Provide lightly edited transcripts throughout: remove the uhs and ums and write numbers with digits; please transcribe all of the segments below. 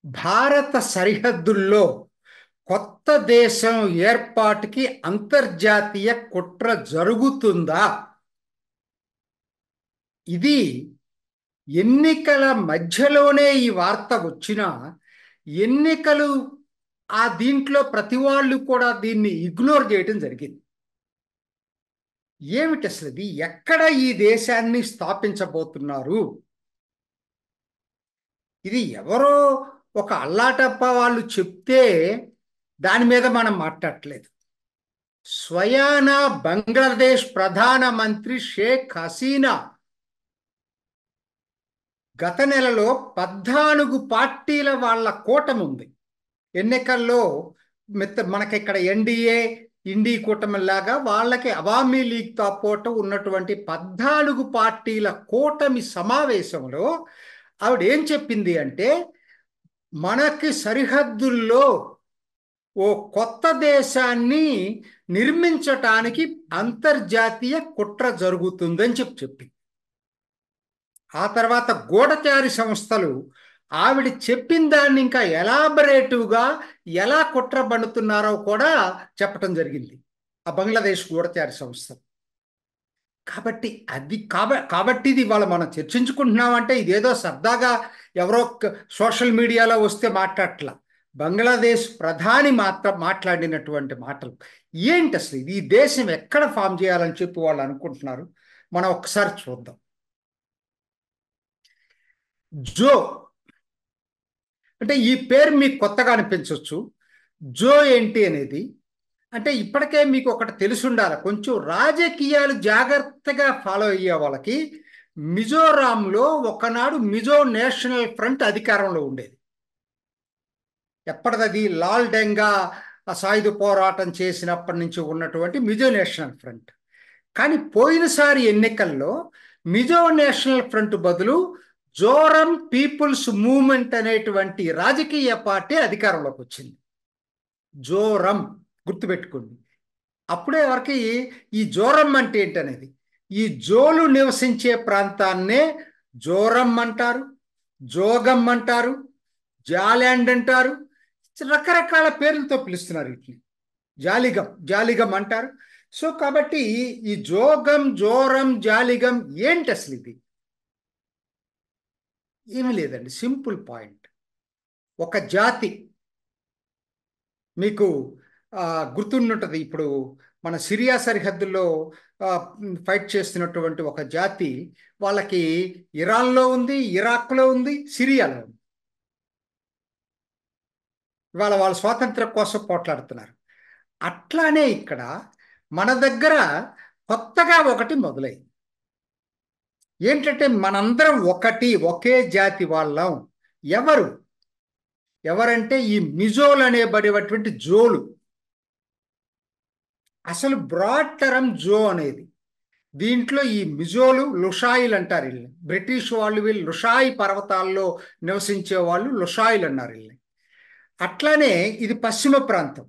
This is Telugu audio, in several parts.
భారత సరిహద్దుల్లో కొత్త దేశం ఏర్పాటుకి అంతర్జాతీయ కుట్ర జరుగుతుందా? ఇది ఎన్నికల మధ్యలోనే ఈ వార్త వచ్చినా ఎన్నికలు దీంట్లో ప్రతి వాళ్ళు కూడా దీన్ని ఇగ్నోర్ చేయడం జరిగింది. ఏమిటి అసలు ఇది? ఎక్కడ ఈ దేశాన్ని స్థాపించబోతున్నారు? ఇది ఎవరో ఒక అల్లాటప్ప వాళ్ళు చెప్తే దాని మీద మనం మాట్లాడట్లేదు. స్వయాన బంగ్లాదేశ్ ప్రధానమంత్రి షేక్ హసీనా గత నెలలో 14 పార్టీల వాళ్ళ కూటమి ఉంది. ఎన్నికల్లో మనకి ఇక్కడ ఎన్డీఏ ఇండి కూటమి లాగా వాళ్ళకి అవామీ లీగ్తో పోటు ఉన్నటువంటి 14 పార్టీల కూటమి సమావేశంలో ఆవిడ ఏం చెప్పింది అంటే, మనకి సరిహద్దుల్లో ఓ కొత్త దేశాన్ని నిర్మించటానికి అంతర్జాతీయ కుట్ర జరుగుతుందని చెప్పింది. ఆ తర్వాత గూఢచారి సంస్థలు ఆవిడ చెప్పిన దాన్ని ఇంకా ఎలాబరేటివ్గా ఎలా కుట్ర పన్నుతున్నారో కూడా చెప్పటం జరిగింది ఆ బంగ్లాదేశ్ గూఢచారి సంస్థ. కాబట్టి ఇది ఇవాళ మనం చర్చించుకుంటున్నామంటే ఇదేదో సరదాగా ఎవరో సోషల్ మీడియాలో వస్తే మాట్లాడట్లా. బంగ్లాదేశ్ ప్రధాని మాట్లాడినటువంటి మాటలు ఏంటి అసలు? ఈ దేశం ఎక్కడ ఫామ్ చేయాలని చెప్పి వాళ్ళు అనుకుంటున్నారు? మనం ఒకసారి చూద్దాం. జో అంటే ఈ పేరు మీకు కొత్తగా అనిపించవచ్చు. జో ఏంటి అనేది అంటే ఇప్పటికే మీకు ఒకటి తెలిసి ఉండాలి. కొంచెం రాజకీయాలు జాగ్రత్తగా ఫాలో అయ్యే వాళ్ళకి మిజోరాంలో ఒకనాడు మిజో నేషనల్ ఫ్రంట్ అధికారంలో ఉండేది. ఎప్పటిదది లాల్ డెంగా సాయుధ పోరాటం చేసినప్పటి నుంచి ఉన్నటువంటి మిజో నేషనల్ ఫ్రంట్. కానీ పోయినసారి ఎన్నికల్లో మిజో నేషనల్ ఫ్రంట్ బదులు జోరం పీపుల్స్ మూవ్మెంట్ అనేటువంటి రాజకీయ పార్టీ అధికారంలోకి వచ్చింది. జోరం గుర్తుపెట్టుకోండి. అప్పుడే వరకు ఈ జోరం అంటే ఏంటనేది, ఈ జోలు నివసించే ప్రాంతాన్నే జోరం అంటారు, జోగం అంటారు, జాలాండ్ అంటారు, రకరకాల పేర్లతో పిలుస్తున్నారు వీటిని. జాలిగం అంటారు. సో కాబట్టి ఈ జోగం, జోరం, జాలిగం ఏంటి అసలు? ఇది ఏమీ లేదండి, సింపుల్ పాయింట్. ఒక జాతి మీకు గుర్తుంటుంది. ఇప్పుడు మన సిరియా సరిహద్దుల్లో ఫైట్ చేస్తున్నటువంటి ఒక జాతి వాళ్ళకి ఇరాన్లో ఉంది, ఇరాక్లో ఉంది, సిరియాలో ఉంది. ఇవాళ వాళ్ళ స్వాతంత్ర్యం కోసం పోట్లాడుతున్నారు. అట్లానే ఇక్కడ మన దగ్గర కొత్తగా ఒకటి మొదలైంది. ఏంటంటే మనందరం ఒకే జాతి వాళ్ళం. ఎవరంటే ఈ మిజోలు అనేబడేటువంటి జోలు. అసలు బ్రాడ్ టర్మ్ జో అనేది దీంట్లో ఈ మిజోలు లుషాయిలు అంటారు వీళ్ళని. బ్రిటిష్ వాళ్ళు వీళ్ళు లుషాయి పర్వతాల్లో నివసించే వాళ్ళు లుషాయిలు అన్నారు వీళ్ళని. అట్లానే ఇది పశ్చిమ ప్రాంతం.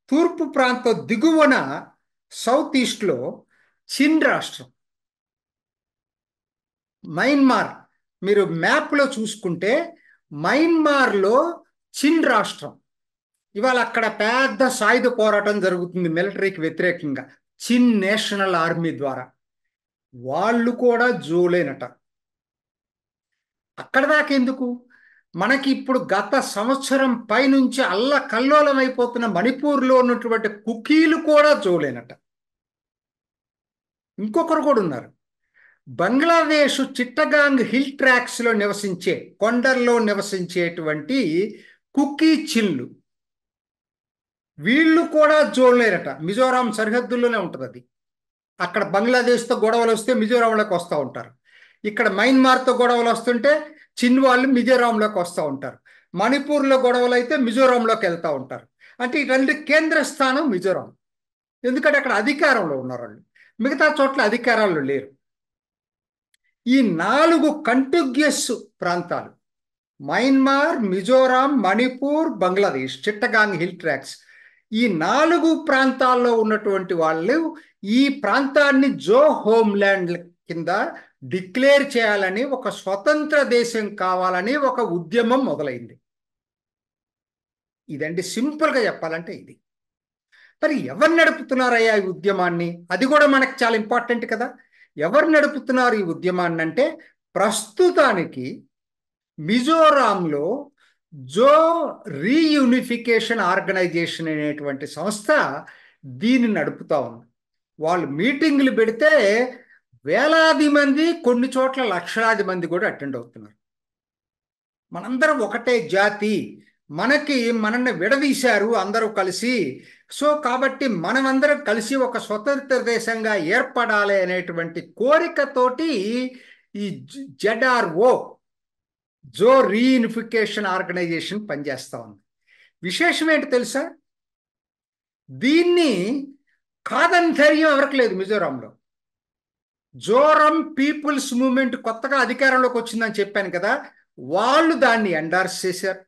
తూర్పు ప్రాంతం దిగువన సౌత్ ఈస్ట్లో చిన్ రాష్ట్రం, మయన్మార్. మీరు మ్యాప్లో చూసుకుంటే మయన్మార్లో చిన్ రాష్ట్రం. ఇవాళ అక్కడ పెద్ద సాయుధ పోరాటం జరుగుతుంది మిలిటరీకి వ్యతిరేకంగా, చిన్ నేషనల్ ఆర్మీ ద్వారా. వాళ్ళు కూడా జోలేనట. అక్కడ దాకా ఎందుకు, మనకి ఇప్పుడు గత సంవత్సరం పైనుంచి కల్లోలం అయిపోతున్న మణిపూర్లో ఉన్నటువంటి కుకీలు కూడా జోలేనట. ఇంకొకరు కూడా ఉన్నారు. బంగ్లాదేశ్ చిట్టగాంగ్ హిల్ ట్రాక్స్లో నివసించే, కొండల్లో నివసించేటువంటి కుకీ చిన్లు, వీళ్ళు కూడా జోలేరట. మిజోరాం సరిహద్దుల్లోనే ఉంటుంది అది. అక్కడ బంగ్లాదేశ్తో గొడవలు వస్తే మిజోరాంలోకి వస్తూ ఉంటారు. ఇక్కడ మయన్మార్తో గొడవలు వస్తుంటే చిన్ వాళ్ళు మిజోరాంలోకి వస్తూ ఉంటారు. మణిపూర్లో గొడవలు అయితే మిజోరాంలోకి వెళ్తూ ఉంటారు. అంటే ఇటువంటి కేంద్ర స్థానం మిజోరాం. ఎందుకంటే అక్కడ అధికారంలో ఉన్నారు వాళ్ళు, మిగతా చోట్ల అధికారాలు లేరు. ఈ 4 కంటిగ్యూస్ ప్రాంతాలు, Myanmar, Mizoram, Manipur, Bangladesh, Chittagong hill tracks, ఈ 4 ప్రాంతాల్లో ఉన్నటువంటి వాళ్ళు ఈ ప్రాంతాన్ని జో హోమ్ల్యాండ్ కింద డిక్లేర్ చేయాలని, ఒక స్వతంత్ర దేశం కావాలని ఒక ఉద్యమం మొదలైంది. ఇదండి సింపుల్గా చెప్పాలంటే ఇది. మరి ఎవరు నడుపుతున్నారయ్యా ఈ ఉద్యమాన్ని? అది కూడా మనకు చాలా ఇంపార్టెంట్ కదా. ఎవరు నడుపుతున్నారు ఈ ఉద్యమాన్ని అంటే, ప్రస్తుతానికి మిజోరాంలో జో రీయూనిఫికేషన్ ఆర్గనైజేషన్ అనేటువంటి సంస్థ దీన్ని నడుపుతా ఉంది. వాళ్ళు మీటింగులు పెడితే వేలాది మంది, కొన్ని చోట్ల లక్షలాది మంది కూడా అటెండ్ అవుతున్నారు. మనందరం ఒకటే జాతి, మనల్ని విడదీశారు అందరూ కలిసి, సో కాబట్టి మనమందరం కలిసి ఒక స్వతంత్ర దేశంగా ఏర్పడాలి అనేటువంటి కోరికతోటి ఈ జెడ్ఆర్ఓ జో రీయూనిఫికేషన్ ఆర్గనైజేషన్ పనిచేస్తా ఉంది. విశేషం ఏంటి తెలుసా? దీన్ని కాదని ధైర్యం ఎవరికి లేదు మిజోరాంలో. జోరం పీపుల్స్ మూవ్మెంట్ కొత్తగా అధికారంలోకి వచ్చిందని చెప్పాను కదా, వాళ్ళు దాన్ని ఎండార్స్ చేశారు.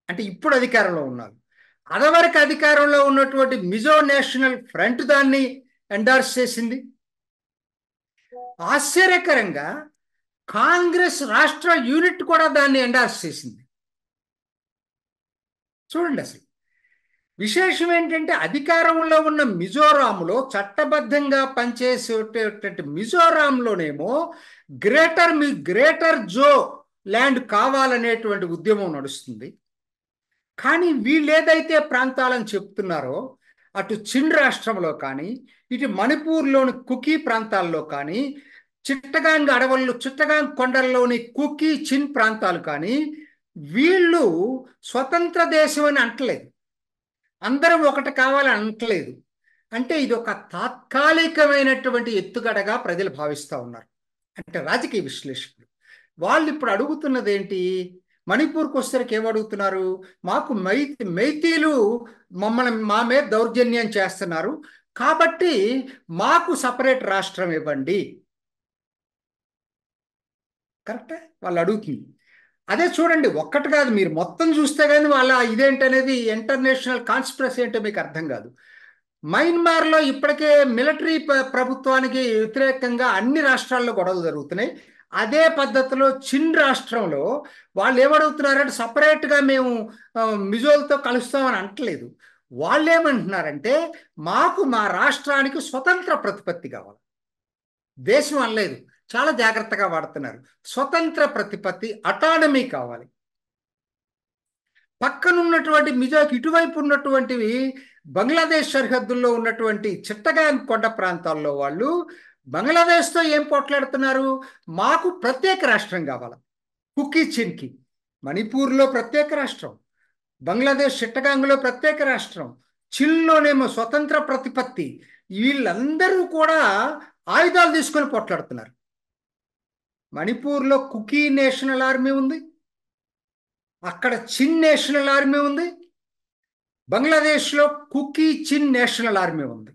అంటే ఇప్పుడు అధికారంలో ఉన్నారు. అదివరకు అధికారంలో ఉన్నటువంటి మిజో నేషనల్ ఫ్రంట్ దాన్ని ఎండార్స్ చేసింది. ఆశ్చర్యకరంగా కాంగ్రెస్ రాష్ట్ర యూనిట్ కూడా దాన్ని ఎండార్స్ చేసింది. చూడండి, అసలు విశేషం ఏంటంటే, అధికారంలో ఉన్న మిజోరాంలో చట్టబద్ధంగా పనిచేసేటటువంటి మిజోరాంలోనేమో గ్రేటర్ జో ల్యాండ్ కావాలనేటువంటి ఉద్యమం నడుస్తుంది. కానీ వీళ్ళు ఏదైతే ప్రాంతాలని చెప్తున్నారో, అటు చిన్ రాష్ట్రంలో కానీ, ఇటు మణిపూర్లోని కుకీ ప్రాంతాల్లో కానీ, చిట్టగాంగ్ కొండల్లోని కుకీ చిన్ ప్రాంతాలు కానీ, వీళ్ళు స్వతంత్ర దేశం అని అంటలేదు, అందరం ఒకటి కావాలని అనట్లేదు. అంటే ఇది ఒక తాత్కాలికమైనటువంటి ఎత్తుగడగా ప్రజలు భావిస్తూ ఉన్నారు. అంటే రాజకీయ విశ్లేషకులు వాళ్ళు ఇప్పుడు అడుగుతున్నది ఏంటి? మణిపూర్కి వచ్చేసరికి ఏమడుగుతున్నారు? మాకు మైతీలు మా మీద దౌర్జన్యం చేస్తున్నారు, కాబట్టి మాకు సపరేట్ రాష్ట్రం ఇవ్వండి. కరెక్టే వాళ్ళు అడుగుతుంది. అదే చూడండి, ఒక్కటి కాదు, మీరు మొత్తం చూస్తే కానీ వాళ్ళ ఇదేంటనేది ఇంటర్నేషనల్ కాన్స్పిరసీ ఏంటో మీకు అర్థం కాదు. మయన్మార్లో ఇప్పటికే మిలిటరీ ప్రభుత్వానికి వ్యతిరేకంగా అన్ని రాష్ట్రాల్లో గొడవలు జరుగుతున్నాయి. అదే పద్ధతిలో చిన్ రాష్ట్రంలో వాళ్ళు ఏమడుగుతున్నారంటే, సపరేట్గా మేము మిజోలతో కలుస్తామని అంటలేదు. వాళ్ళు ఏమంటున్నారంటే, మాకు మా రాష్ట్రానికి స్వతంత్ర ప్రతిపత్తి కావాలి. దేశం అనలేదు, చాలా జాగ్రత్తగా వాడుతున్నారు. స్వతంత్ర ప్రతిపత్తి, అటానమీ కావాలి. పక్కనున్నటువంటి మిజోకి ఇటువైపు ఉన్నటువంటివి బంగ్లాదేశ్ సరిహద్దుల్లో ఉన్నటువంటి చిట్టగాంగ్ కొండ ప్రాంతాల్లో వాళ్ళు బంగ్లాదేశ్తో ఏం పోట్లాడుతున్నారు? మాకు ప్రత్యేక రాష్ట్రం కావాలి. కుకీ చిన్కి మణిపూర్లో ప్రత్యేక రాష్ట్రం, బంగ్లాదేశ్ చిట్టగాంగ్లో ప్రత్యేక రాష్ట్రం, చిన్లోనేమో స్వతంత్ర ప్రతిపత్తి. వీళ్ళందరూ కూడా ఆయుధాలు తీసుకొని పోట్లాడుతున్నారు. మణిపూర్లో కుకీ నేషనల్ ఆర్మీ ఉంది, అక్కడ చిన్ నేషనల్ ఆర్మీ ఉంది, బంగ్లాదేశ్లో కుకీ చిన్ నేషనల్ ఆర్మీ ఉంది.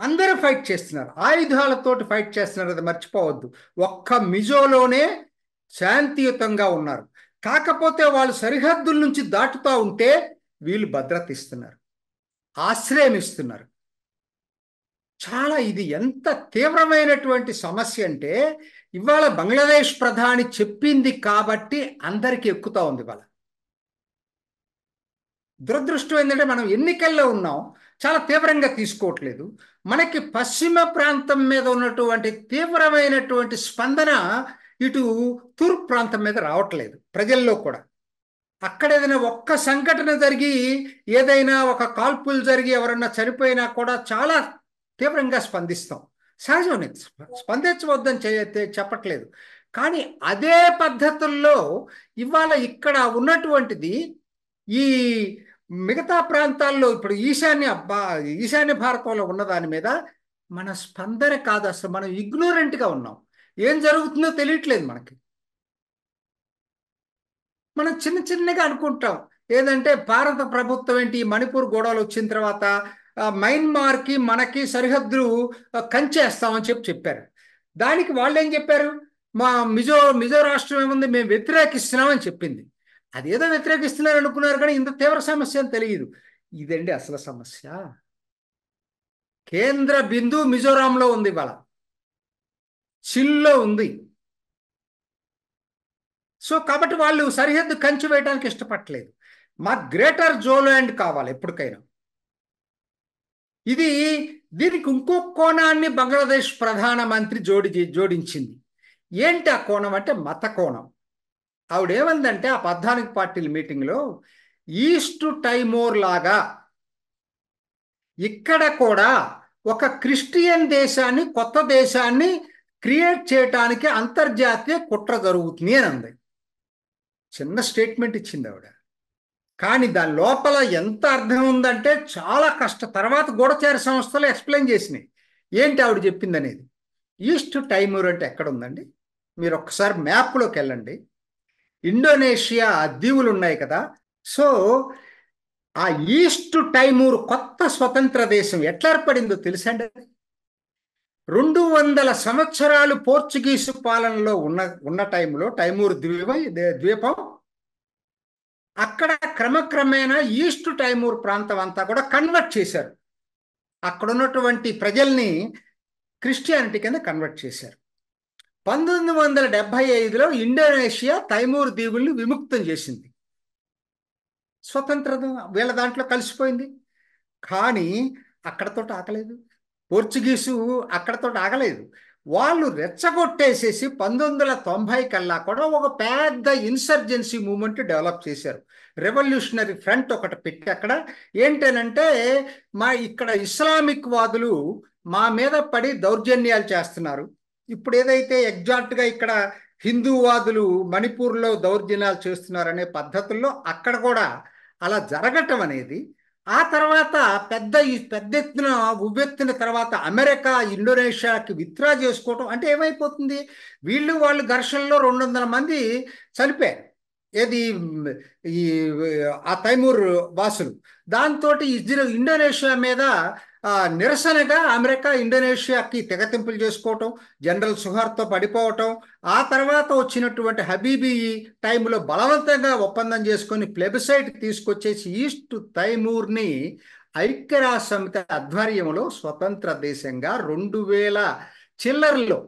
అందరూ ఫైట్ చేస్తున్నారు, ఆయుధాలతోటి ఫైట్ చేస్తున్నారు, అది మర్చిపోవద్దు. ఒక్క మిజోలోనే శాంతియుతంగా ఉన్నారు. కాకపోతే వాళ్ళు సరిహద్దుల నుంచి దాటుతూ ఉంటే వీళ్ళు భద్రత ఇస్తున్నారు, ఆశ్రయం ఇస్తున్నారు. చాలా ఇది ఎంత తీవ్రమైనటువంటి సమస్య అంటే, ఇవాళ బంగ్లాదేశ్ ప్రధాని చెప్పింది కాబట్టి అందరికీ ఎక్కుతా ఉంది. ఇవాళ దురదృష్టం ఏంటంటే, మనం ఎన్నికల్లో ఉన్నాం, చాలా తీవ్రంగా తీసుకోవట్లేదు. మనకి పశ్చిమ ప్రాంతం మీద ఉన్నటువంటి తీవ్రమైనటువంటి స్పందన ఇటు తూర్పు ప్రాంతం మీద రావట్లేదు ప్రజల్లో కూడా. అక్కడ ఏదైనా ఒక్క సంఘటన జరిగి, ఏదైనా ఒక కాల్పులు జరిగి ఎవరన్నా చనిపోయినా కూడా చాలా తీవ్రంగా స్పందిస్తాం. సహజమే, స్పందించవద్దని చెప్పట్లేదు. కానీ అదే పద్ధతుల్లో ఇవాళ ఇక్కడ ఉన్నటువంటిది ఈ మిగతా ప్రాంతాల్లో, ఇప్పుడు ఈశాన్య భారతంలో ఉన్న దాని మీద మన స్పందన కాదు. అసలు మనం ఇగ్నోరెంట్గా ఉన్నాం, ఏం జరుగుతుందో తెలియట్లేదు మనకి. మనం చిన్నగా అనుకుంటాం, ఏదంటే భారత ప్రభుత్వం ఏంటి, మణిపూర్ గొడవలు వచ్చిన తర్వాత మయన్మార్కి మనకి సరిహద్దులు కంచేస్తామని చెప్పారు. దానికి వాళ్ళు ఏం చెప్పారు? మా మిజో రాష్ట్రం ఏముంది, మేము వ్యతిరేకిస్తున్నామని చెప్పింది. అదేదో వ్యతిరేకిస్తున్నారు అనుకున్నారు, కానీ ఇంత తీవ్ర సమస్య అని తెలియదు. ఇదండి అసలు సమస్య. కేంద్ర బిందు మిజోరాంలో ఉంది, ఇవాళ చిన్లో ఉంది. సో కాబట్టి వాళ్ళు సరిహద్దు కంచి వేయడానికి ఇష్టపడలేదు. మాకు గ్రేటర్ జోలాండ్ కావాలి ఎప్పటికైనా. ఇది దీనికి ఇంకో కోణాన్ని బంగ్లాదేశ్ ప్రధానమంత్రి జోడించింది. ఏంటి ఆ కోణం అంటే మత కోణం. ఆవిడేమందంటే ఆ 14 పార్టీల మీటింగ్లో ఈస్ట్ టైమోర్ లాగా ఇక్కడ కూడా ఒక క్రిస్టియన్ దేశాన్ని, కొత్త దేశాన్ని క్రియేట్ చేయటానికి అంతర్జాతీయ కుట్ర జరుగుతుంది అని అంది. చిన్న స్టేట్మెంట్ ఇచ్చింది ఆవిడ. కానీ దాని లోపల ఎంత అర్థం ఉందంటే చాలా తర్వాత గూఢచారి సంస్థలు ఎక్స్ప్లెయిన్ చేసినాయి ఏంటి ఆవిడ చెప్పింది అనేది. ఈస్ట్ టైమూర్ అంటే ఎక్కడ ఉందండి? మీరు ఒక్కసారి మ్యాప్లోకి వెళ్ళండి. ఇండోనేషియా దీవులు ఉన్నాయి కదా. సో ఆ ఈస్ట్ టైమూర్ కొత్త స్వతంత్ర దేశం ఎట్లా ఏర్పడిందో తెలుసండి? 200 సంవత్సరాలు పోర్చుగీసు పాలనలో ఉన్న టైంలో టైమూర్ ద్వీపం అక్కడ క్రమక్రమేణా ఈస్ట్ టైమూర్ ప్రాంతం అంతా కూడా కన్వర్ట్ చేశారు. అక్కడ ఉన్నటువంటి ప్రజల్ని క్రిస్టియానిటీ కింద కన్వర్ట్ చేశారు. 1975లో ఇండోనేషియా తైమూర్ దీవుల్ని విముక్తం చేసింది. స్వతంత్రం వీళ్ళ దాంట్లో కలిసిపోయింది. కానీ అక్కడతో ఆగలేదు. పోర్చుగీసు అక్కడతో ఆగలేదు. వాళ్ళు రెచ్చగొట్టేసేసి 1990 కల్లా కూడా ఒక పెద్ద ఇన్సర్జెన్సీ మూమెంట్ డెవలప్ చేశారు. రెవల్యూషనరీ ఫ్రంట్ ఒకటి పెట్టి అక్కడ ఏంటనంటే మా ఇక్కడ ఇస్లామిక్ వాదులు మా మీద పడి దౌర్జన్యాలు చేస్తున్నారు. ఇప్పుడు ఏదైతే ఎగ్జాక్ట్గా ఇక్కడ హిందూవాదులు మణిపూర్లో దౌర్జన్యాలు చేస్తున్నారనే పద్ధతుల్లో అక్కడ కూడా అలా జరగటం అనేది, ఆ తర్వాత పెద్ద ఎత్తున ఉవ్వెత్తిన తర్వాత అమెరికా ఇండోనేషియాకి విత్డ్రా చేసుకోవటం అంటే ఏమైపోతుంది, వాళ్ళు ఘర్షణలో 200 మంది చనిపోయారు. ఏది ఈ ఆ తైమూర్ వాసులు. దాంతో ఇండోనేషియా మీద నిరసనగా అమెరికా ఇండోనేషియాకి తెగతింపులు చేసుకోవటం, జనరల్ సుహార్తో పడిపోవటం, ఆ తర్వాత వచ్చినటువంటి హబీబీ టైంలో బలవంతంగా ఒప్పందం చేసుకొని ప్లెబిసైట్ తీసుకొచ్చేసి ఈస్ట్ తైమూర్ని ఐక్యరాజ్య సమితి ఆధ్వర్యంలో స్వతంత్ర దేశంగా 2000 చిల్లర్లో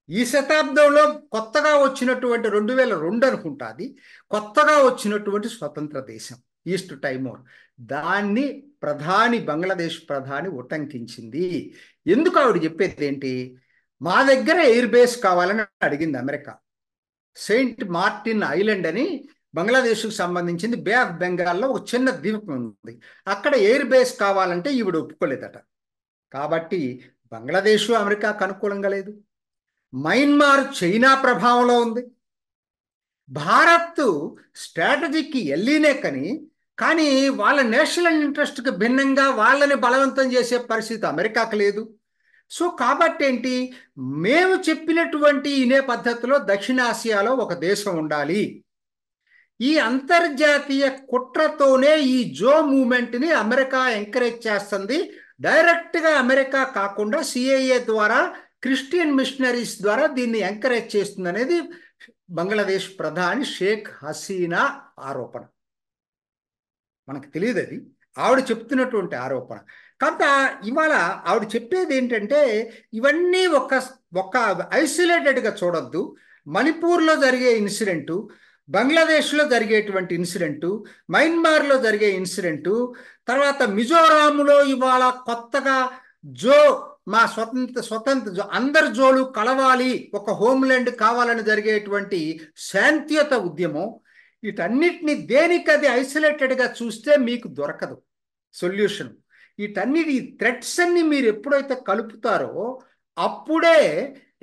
ఈ శతాబ్దంలో కొత్తగా వచ్చినటువంటి 2002 అనుకుంటా అది కొత్తగా వచ్చినటువంటి స్వతంత్ర దేశం ఈస్ట్ టైమోర్. దాన్ని బంగ్లాదేశ్ ప్రధాని ఉటంకించింది. ఎందుకు ఆవిడ చెప్పేది ఏంటి? మా దగ్గర ఎయిర్ బేస్ కావాలని అడిగింది అమెరికా. సెయింట్ మార్టిన్ ఐలాండ్ అని బంగ్లాదేశ్కు సంబంధించింది, బే ఆఫ్ బెంగాల్లో ఒక చిన్న ద్వీపం ఉంది. అక్కడ ఎయిర్ బేస్ కావాలంటే ఈవిడ ఒప్పుకోలేదట. కాబట్టి బంగ్లాదేశ్ అమెరికాకు అనుకూలంగా లేదు. మయన్మార్ చైనా ప్రభావంలో ఉంది. భారత్ స్ట్రాటజీకి ఎల్లీనే కానీ వాళ్ళ నేషనల్ ఇంట్రెస్ట్కి భిన్నంగా వాళ్ళని బలవంతం చేసే పరిస్థితి అమెరికాకు లేదు. సో కాబట్టి ఏంటి, మేము చెప్పినటువంటి ఇనే పద్ధతిలో దక్షిణాసియాలో ఒక దేశం ఉండాలి. ఈ అంతర్జాతీయ కుట్రతోనే ఈ జో మూమెంట్ని అమెరికా ఎంకరేజ్ చేస్తుంది. డైరెక్ట్గా అమెరికా కాకుండా సిఐఏ ద్వారా, క్రిస్టియన్ మిషనరీస్ ద్వారా దీన్ని ఎంకరేజ్ చేస్తుంది అనేది బంగ్లాదేశ్ ప్రధాని షేక్ హసీనా ఆరోపణ. మనకు తెలియదు, అది ఆవిడ చెప్తున్నటువంటి ఆరోపణ. కాకపోతే ఇవాళ ఆవిడ చెప్పేది ఏంటంటే ఇవన్నీ ఒక ఐసోలేటెడ్గా చూడొద్దు. మణిపూర్లో జరిగే ఇన్సిడెంటు, బంగ్లాదేశ్లో జరిగేటువంటి ఇన్సిడెంటు, మయన్మార్లో జరిగే ఇన్సిడెంటు, తర్వాత మిజోరాంలో ఇవాళ కొత్తగా మా స్వతంత్ర అందరు జోలు కలవాలి, ఒక హోమ్ల్యాండ్ కావాలని జరిగేటువంటి శాంతియుత ఉద్యమం, వీటన్నిటిని దేనికది ఐసోలేటెడ్గా చూస్తే మీకు దొరకదు సొల్యూషన్. వీటన్నిటి థ్రెట్స్ అన్ని మీరు ఎప్పుడైతే కలుపుతారో అప్పుడే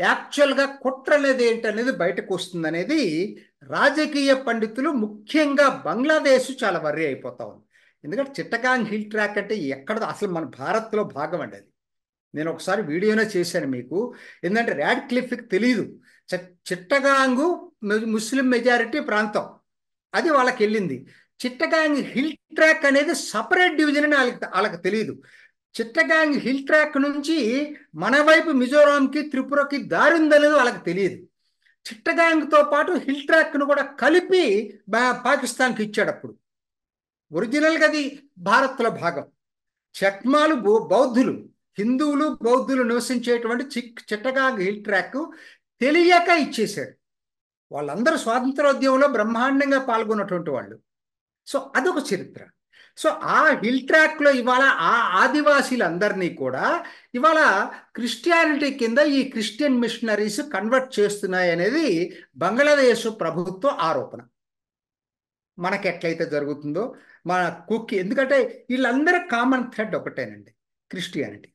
యాక్చువల్గా కుట్ర అనేది ఏంటనేది బయటకు వస్తుంది అనేది రాజకీయ పండితులు, ముఖ్యంగా బంగ్లాదేశ్ చాలా వర్రీ అయిపోతా ఉంది. ఎందుకంటే చిట్టగాంగ్ హిల్ ట్రాక్ అంటే ఎక్కడ అసలు మన భారత్లో భాగం అండి. అది నేను ఒకసారి వీడియోనే చేశాను మీకు. ఎందుకంటే రాడ్క్లిఫ్కి తెలీదు. చిట్టగాంగు ముస్లిం మెజారిటీ ప్రాంతం, అది వాళ్ళకి వెళ్ళింది. చిట్టగాంగ్ హిల్ ట్రాక్ అనేది సపరేట్ డివిజన్ అని వాళ్ళకి తెలియదు. చిట్టగాంగ్ హిల్ ట్రాక్ నుంచి మన వైపు మిజోరాంకి, త్రిపురకి దారి ఉందనేది వాళ్ళకి తెలియదు. చిట్టగాంగ్తో పాటు హిల్ ట్రాక్ను కూడా కలిపి పాకిస్తాన్కి ఇచ్చాడు. అప్పుడు ఒరిజినల్గా అది భారత్లో భాగం. చక్మాలు బౌద్ధులు, హిందువులు బౌద్ధులు నివసించేటువంటి చిట్టగాంగ్ హిల్ ట్రాక్ తెలియక ఇచ్చేశాడు. వాళ్ళందరూ స్వాతంత్రోద్యమంలో బ్రహ్మాండంగా పాల్గొన్నటువంటి వాళ్ళు. సో అదొక చరిత్ర. సో ఆ హిల్ ట్రాక్లో ఇవాళ ఆ ఆదివాసీలందరినీ కూడా ఇవాళ క్రిస్టియానిటీ కింద ఈ క్రిస్టియన్ మిషనరీస్ కన్వర్ట్ చేస్తున్నాయి అనేది బంగ్లాదేశ్ ప్రభుత్వ ఆరోపణ. మనకి ఎట్లయితే జరుగుతుందో మన కుకీ, ఎందుకంటే వీళ్ళందరూ కామన్ థ్రెడ్ ఒకటేనండి, క్రిస్టియానిటీ.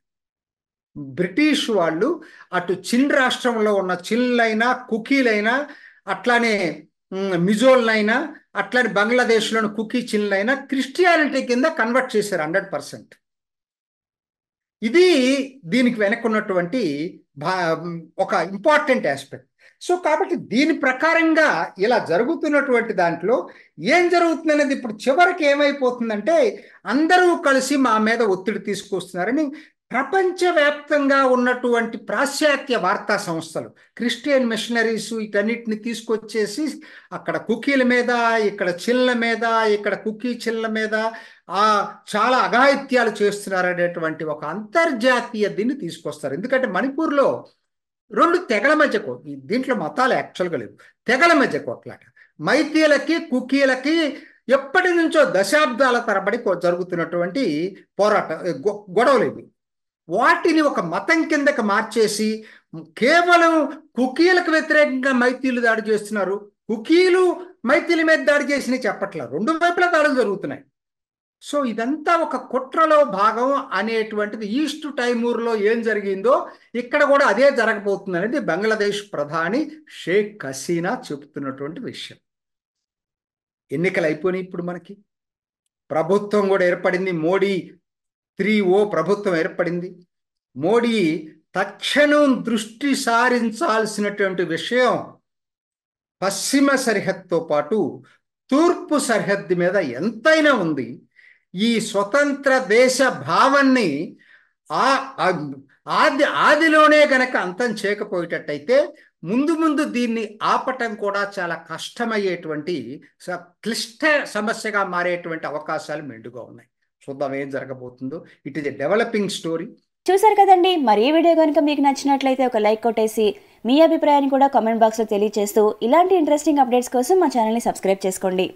బ్రిటిష్ వాళ్ళు అటు చిన్ రాష్ట్రంలో ఉన్న చిన్లైనా కుకీలైనా అట్లానే మిజోల్నైనా అట్లానే బంగ్లాదేశ్లోని కుకీ చిన్లైనా క్రిస్టియానిటీ కింద కన్వర్ట్ చేశారు 100%. ఇది దీనికి వెనక్కున్నటువంటి ఒక ఇంపార్టెంట్ ఆస్పెక్ట్. సో కాబట్టి దీని ప్రకారంగా ఇలా జరుగుతున్నటువంటి దాంట్లో ఏం జరుగుతుంది అనేది ఇప్పుడు చివరికి ఏమైపోతుందంటే అందరూ కలిసి మా మీద ఒత్తిడి తీసుకొస్తున్నారని ప్రపంచవ్యాప్తంగా ఉన్నటువంటి పాశ్చాత్య వార్తా సంస్థలు క్రిస్టియన్ మిషనరీస్ వీటన్నిటిని తీసుకొచ్చేసి అక్కడ కుకీల మీద, ఇక్కడ చిల్ల మీద, ఇక్కడ కుకీ చిల్ల మీద చాలా అఘాయిత్యాలు చేస్తున్నారనేటువంటి ఒక అంతర్జాతీయ దీన్ని తీసుకొస్తారు. ఎందుకంటే మణిపూర్లో 2 తెగల మధ్య దీంట్లో మతాలు యాక్చువల్గా లేవు, తెగల మధ్య కొట్లాట. మైతీలకి కుకీలకి ఎప్పటి నుంచో దశాబ్దాల తరబడి జరుగుతున్నటువంటి పోరాట గొడవలు ఇవి. వాటిని ఒక మతం కిందకి మార్చేసి కేవలం కుకీలకు వ్యతిరేకంగా మైతీలు దాడి చేస్తున్నారు, కుకీలు మైతీల మీద దాడి చేసి చెప్పట్లేదు, 2 వైపులా దాడులు జరుగుతున్నాయి. సో ఇదంతా ఒక కుట్రలో భాగం అనేటువంటిది ఈస్ట్ టైమూర్లో ఏం జరిగిందో ఇక్కడ కూడా అదే జరగబోతుంది అనేది బంగ్లాదేశ్ ప్రధాని షేక్ హసీనా చెబుతున్నటువంటి విషయం. ఎన్నికలు అయిపోయినాయి, ఇప్పుడు మనకి ప్రభుత్వం కూడా ఏర్పడింది, మోడీ 3O ప్రభుత్వం ఏర్పడింది. మోడీ తక్షణం దృష్టి సారించాల్సినటువంటి విషయం పశ్చిమ సరిహద్దుతో పాటు తూర్పు సరిహద్దు మీద ఎంతైనా ఉంది. ఈ స్వతంత్ర దేశ భావాన్ని ఆదిలోనే గనక అంతం చేయకపోయేటట్టయితే ముందు ముందు దీన్ని ఆపటం కూడా చాలా కష్టమయ్యేటువంటి క్లిష్ట సమస్యగా మారేటువంటి అవకాశాలు మెండుగా ఉన్నాయి. చూద్దాం ఏం జరగబోతుందో. It is a developing story. చూసారు కదండి. మరి ఈ వీడియో కనుక మీకు నచ్చినట్లయితే ఒక లైక్ కొట్టేసి మీ అభిప్రాయాన్ని కూడా కామెంట్ బాక్స్లో తెలియజేస్తూ ఇలాంటి ఇంట్రెస్టింగ్ అప్డేట్స్ కోసం మా ఛానల్ని సబ్స్క్రైబ్ చేసుకోండి.